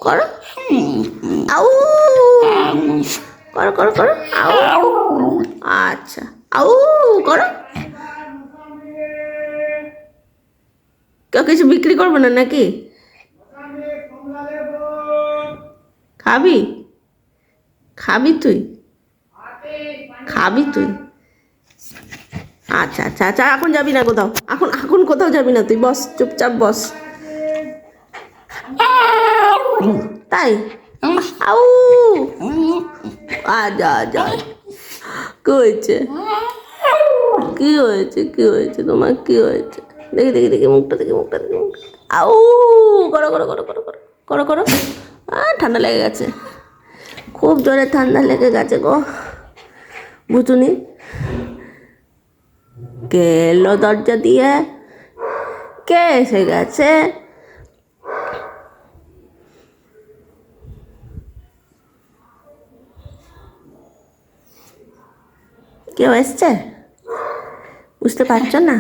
করো, আউ করো করো করো, আউ। আচ্ছা, আউ করো। কেউ কিছু বিক্রি করবো না নাকি? খাবি? খাবি তুই? খাবি তুই? আচ্ছা আচ্ছা আচ্ছা, এখন যাবি না কোথাও, এখন এখন কোথাও যাবি না তুই, বস চুপচাপ বস। তাই? আউ, আজা আজা, কি হয়েছে? কি হয়েছে? কি হয়েছে তোমার? কি হয়েছে? দেখি দেখি দেখি মুখটা, দেখি মুখটা, দেখি মুখটা। আউ করো করো করো করো করো করো করো। ঠান্ডা লেগে গেছে, খুব জোরে ঠান্ডা লেগে গেছে গো বুঝুনি। কে এলো দরজা দিয়ে? কে এসে গেছে? কেউ এসছে? বুঝতে পারছো না?